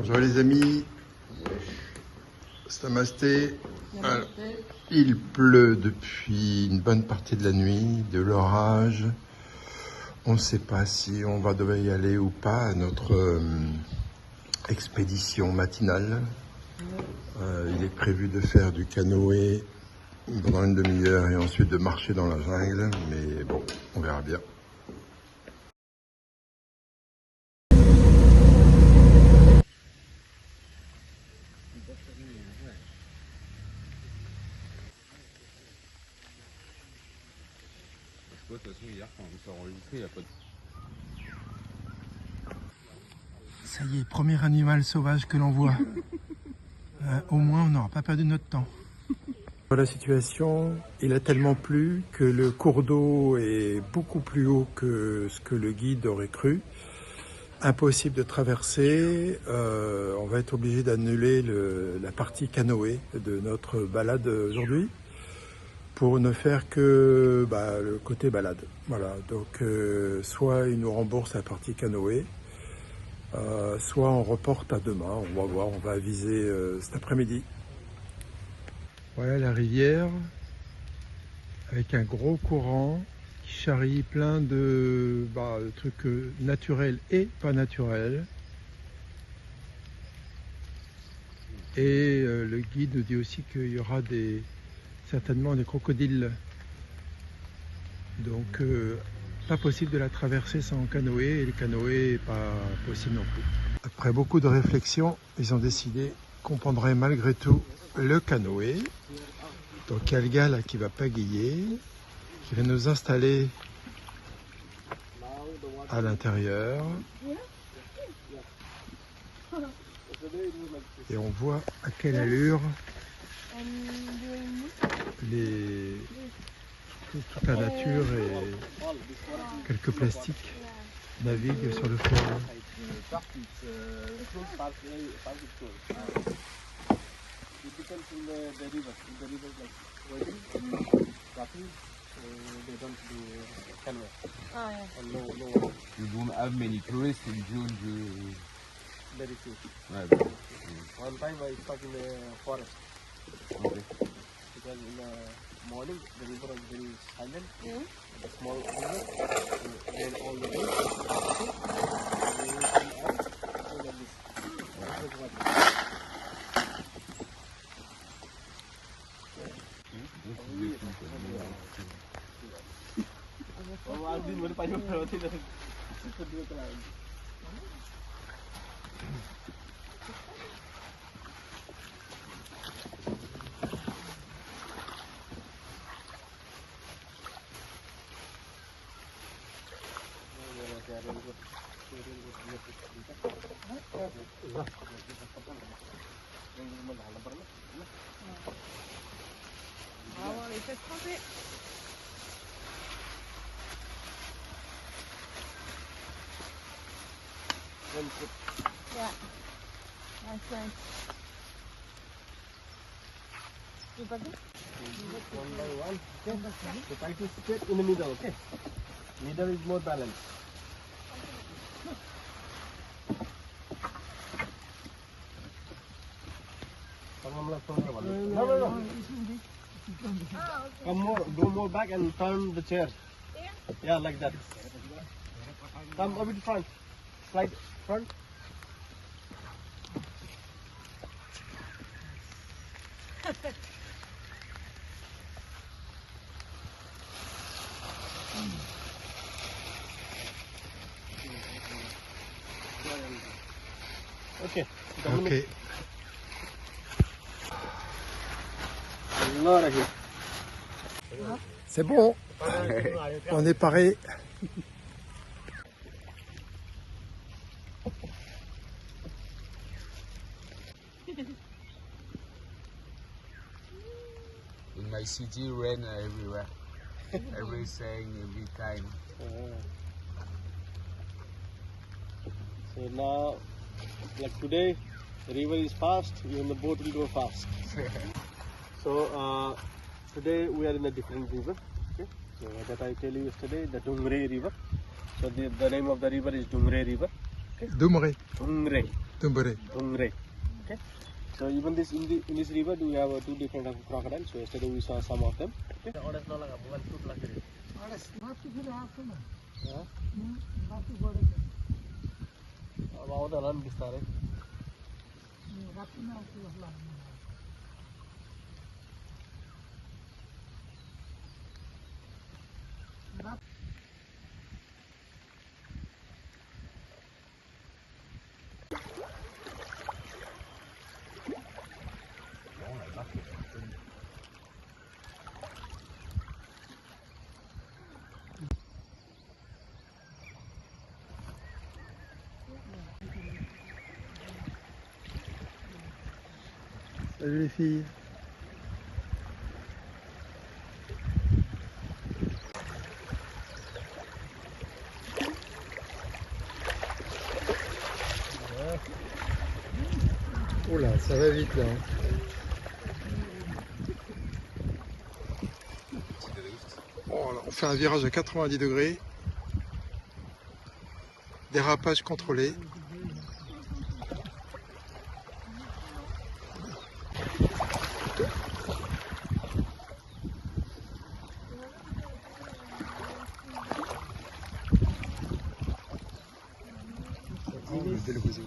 Bonjour les amis, Namasté. Alors, il pleut depuis une bonne partie de la nuit, de l'orage. On ne sait pas si on va devoir y aller ou pas à notre expédition matinale. Il est prévu de faire du canoë pendant une demi-heure et ensuite de marcher dans la jungle, mais bon, on verra bien. De toute façon, hier, quand on s'est enregistré, il n'y a pas de... Ça y est, premier animal sauvage que l'on voit. Au moins, on n'aura pas perdu notre temps. La situation, il a tellement plu que le cours d'eau est beaucoup plus haut que ce que le guide aurait cru. Impossible de traverser. On va être obligé d'annuler la partie canoë de notre balade aujourd'hui, pour ne faire que le côté balade. Voilà, donc soit ils nous remboursent la partie canoë, soit on reporte à demain, on va voir, on va aviser cet après-midi. Voilà la rivière, avec un gros courant qui charrie plein de trucs naturels et pas naturels. Et le guide nous dit aussi qu'il y aura certainement des crocodiles. Donc pas possible de la traverser sans canoë, et le canoë n'est pas possible non plus. Après beaucoup de réflexions, ils ont décidé qu'on prendrait malgré tout le canoë. Donc il y a le gars là qui va pagayer, qui va nous installer à l'intérieur. Et on voit à quelle allure toute la nature et quelques plastiques naviguent sur le fleuve. You don't have many tourists in June. Very few. Ouais, One time I stuck in the forest okay. because in the morning the river was very silent. The small river, then all the day. Oh, I've been very passionate. Yeah, that's right. You got it? One by one. Okay. So try to sit in the middle. Okay. Middle is more balanced. No. Come more, go more back and turn the chair. Yeah, like that. Come a bit front. Slide front. Okay. Ok. C'est bon, on est paré. In my city, rain everywhere. Every saying, every time. So now, like today, the river is fast, even the boat will go fast. So today we are in a different river. Okay? So that I tell you yesterday, the Dungre River. So the name of the river is Dungre River. Okay? Doumré. Dungre. Tumbare. Dungre. Okay. So even this in this river, we have two different types of crocodiles. So yesterday we saw some of them. Okay. Salut les filles. Oh là, ça va vite là. Oh là, on fait un virage à 90 degrés. Dérapage contrôlé. Oh, le bel oiseau.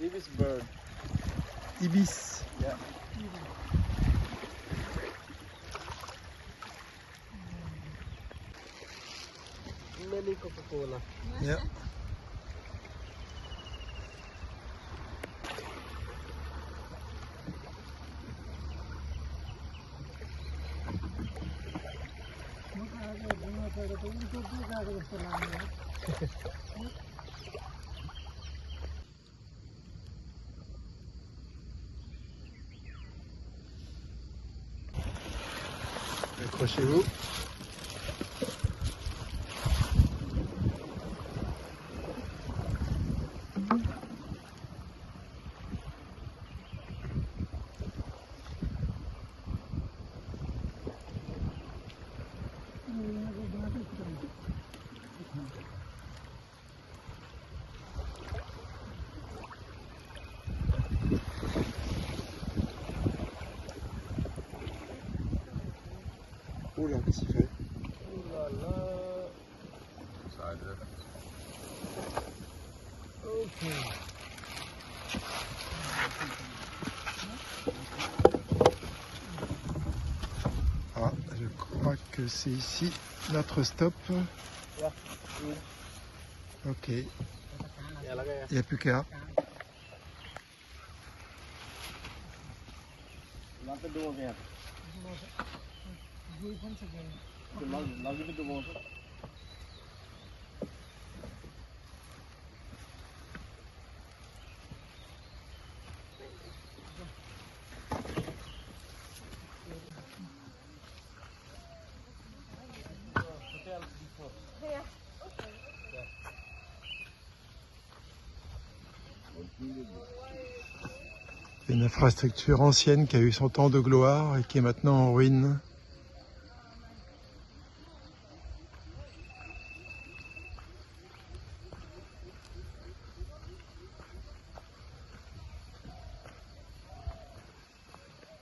Ibis bird. Ibis. Yeah. Many Coca-Cola. Yeah. Accrochez-vous. Oh là, qu'est-ce qu'il fait? Ah, je crois que c'est ici notre stop. Ok, il n'y a plus qu'à. C'est une infrastructure ancienne qui a eu son temps de gloire et qui est maintenant en ruine.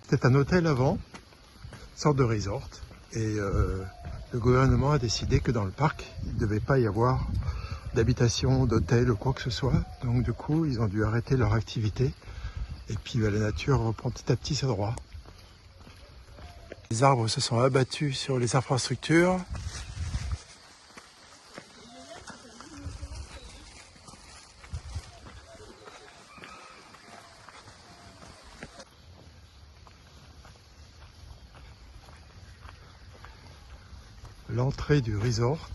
C'était un hôtel avant, une sorte de resort. Et le gouvernement a décidé que dans le parc, il ne devait pas y avoir d'habitation, d'hôtel ou quoi que ce soit. Donc du coup, ils ont dû arrêter leur activité. Et puis la nature reprend petit à petit ses droits. Les arbres se sont abattus sur les infrastructures. L'entrée du resort.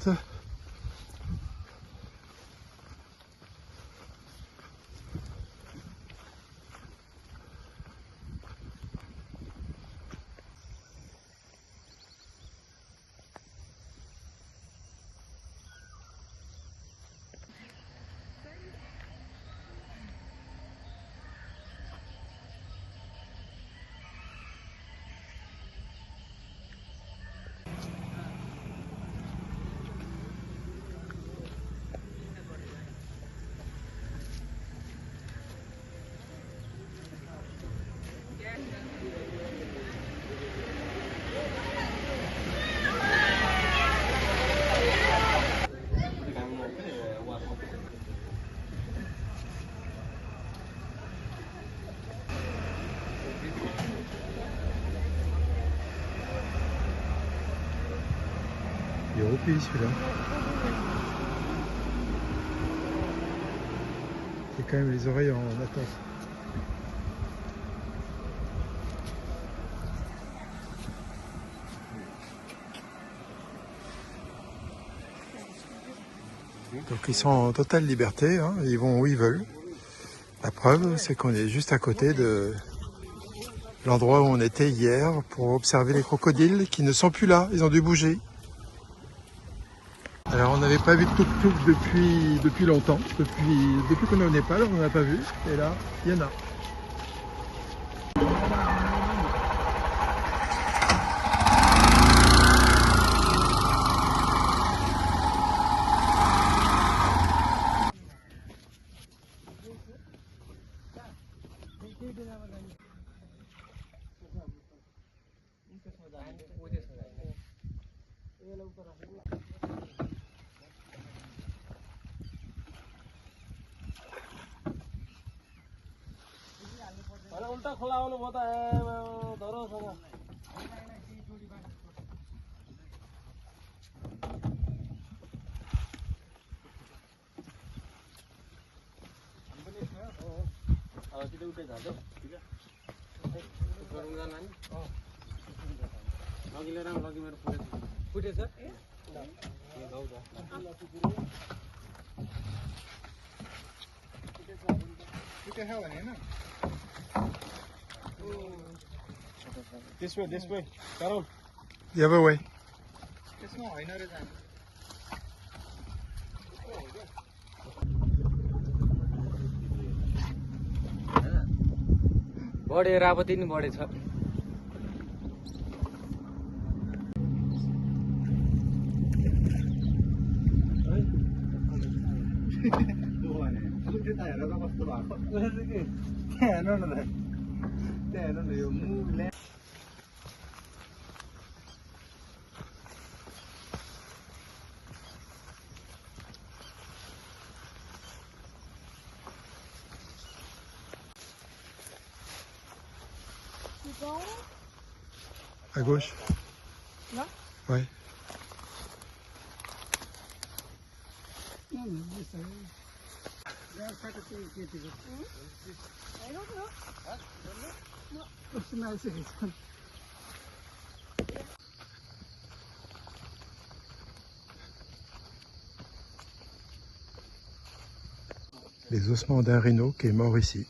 Il est repli celui-là. Il a quand même les oreilles en attente. Donc ils sont en totale liberté, hein. Ils vont où ils veulent. La preuve, c'est qu'on est juste à côté de l'endroit où on était hier pour observer les crocodiles qui ne sont plus là, ils ont dû bouger. Alors on n'avait pas vu de tuk-tuk depuis longtemps, depuis qu'on est au Népal, on n'en a pas vu, et là, il y en a. उल्टा खोला आउनु भयो त धरोसँग अब त्यो उतै झार्छ ठीक है गरौँ जान नि लगिले राम लगी मेरो फुटेछ फुटेछ भने हैन This way. Carol. The other way. त्यसमा होइन रे जानु बढे रापति नि बढेछ À gauche. Là? Ouais. I don't know. Les ossements d'un rhino qui est mort ici.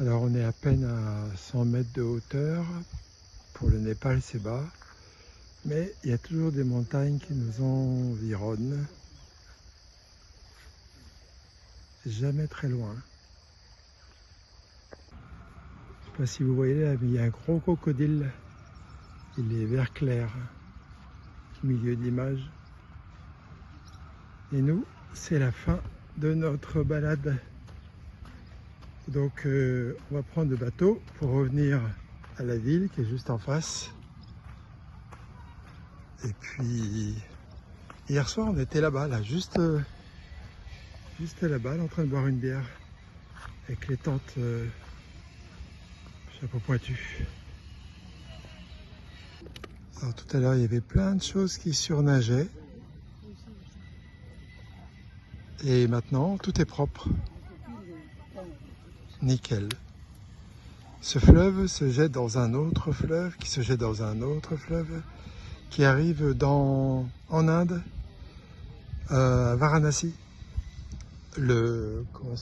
Alors on est à peine à 100 mètres de hauteur. Pour le Népal, c'est bas. Mais il y a toujours des montagnes qui nous environnent. Jamais très loin. Je ne sais pas si vous voyez là, mais il y a un gros crocodile. Il est vert clair, au milieu d'image. Et nous, c'est la fin de notre balade. Donc on va prendre le bateau pour revenir à la ville qui est juste en face. Et puis hier soir on était là-bas, là, juste là-bas, en train de boire une bière avec les tentes chapeau pointu. Alors tout à l'heure il y avait plein de choses qui surnageaient. Et maintenant tout est propre. Nickel. Ce fleuve se jette dans un autre fleuve, qui se jette dans un autre fleuve, qui arrive en Inde, à Varanasi. Comment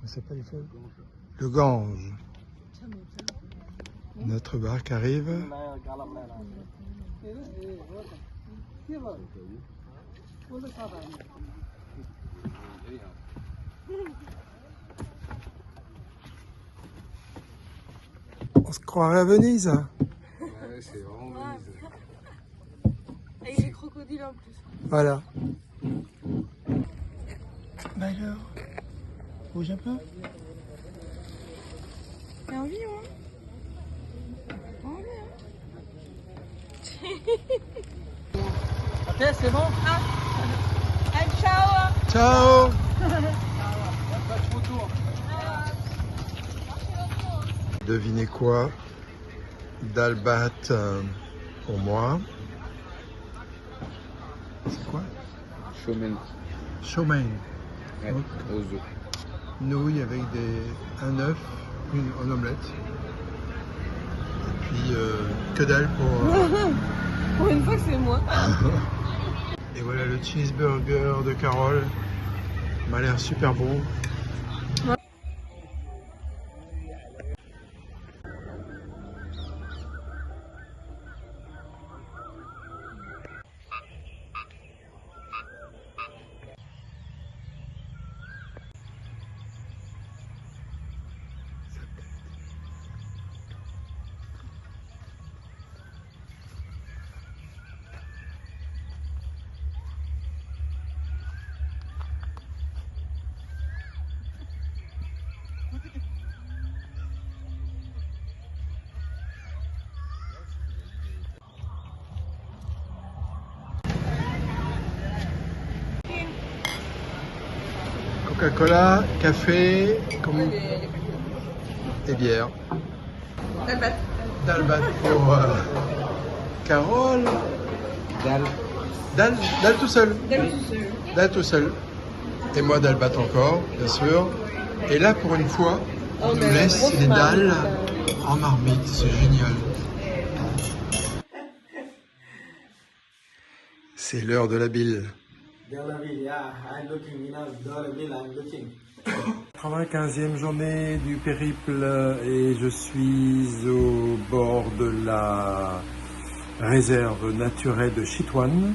s'appelle le fleuve? Le Gange. Notre barque arrive. On se croirait à Venise. Ouais, c'est vraiment Venise. Avec les crocodiles en plus. Voilà. Bah alors, bouge un peu. T'as envie, hein? T'as envie, hein? Ok, c'est bon. Allez, ciao! Ciao. Devinez quoi? Dalbat pour moi. C'est quoi? Showman. Showman. Ouais, aux œufs. Nouilles avec un œuf, en omelette. Et puis que dalle pour... Pour une fois que c'est moi. Et voilà le cheeseburger de Carole. Il m'a l'air super bon. Coca-Cola, café et bière. Dalbat. Dalbat pour Carole. Dal tout seul. Dal tout seul. Et moi Dalbat encore, bien sûr. Et là pour une fois, on nous laisse les dalles en marmite, c'est génial. C'est l'heure de la bille. 95e journée du périple et je suis au bord de la réserve naturelle de Chitwan.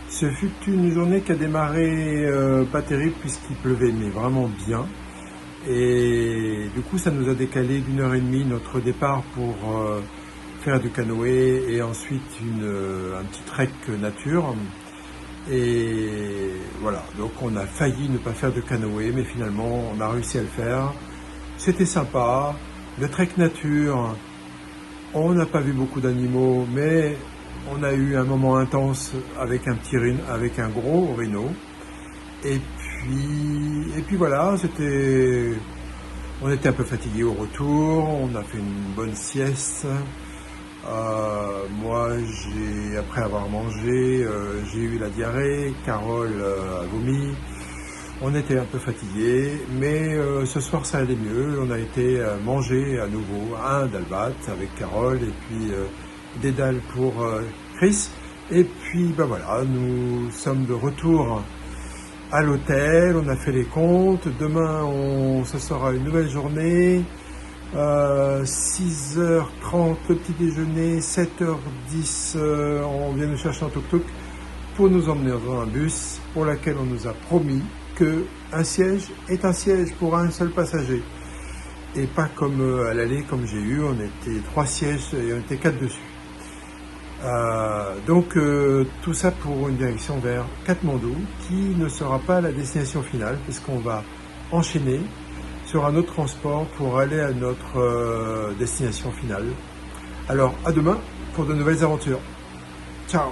Ce fut une journée qui a démarré pas terrible puisqu'il pleuvait mais vraiment bien. Et du coup ça nous a décalé d'1h30 notre départ pour faire du canoë et ensuite un petit trek nature. Et voilà, donc on a failli ne pas faire de canoë, mais finalement on a réussi à le faire. C'était sympa, le trek nature, on n'a pas vu beaucoup d'animaux, mais on a eu un moment intense avec avec un gros rhino. Et puis voilà, on était un peu fatigué au retour, on a fait une bonne sieste. Moi, après avoir mangé, j'ai eu la diarrhée, Carole a vomi, on était un peu fatigués, mais ce soir ça allait mieux, on a été manger à nouveau un dalbat avec Carole et puis des dalles pour Chris, et puis bah voilà, nous sommes de retour à l'hôtel, on a fait les comptes. Demain, ce sera une nouvelle journée. 6h30 le petit déjeuner, 7h10 on vient nous chercher en tuk-tuk pour nous emmener dans un bus pour lequel on nous a promis qu'un siège est un siège pour un seul passager. Et pas comme à l'aller, comme j'ai eu, on était 3 sièges et on était 4 dessus. Donc tout ça pour une direction vers Katmandou qui ne sera pas la destination finale puisqu'on va enchaîner sur un autre transport pour aller à notre destination finale. Alors à demain pour de nouvelles aventures. Ciao!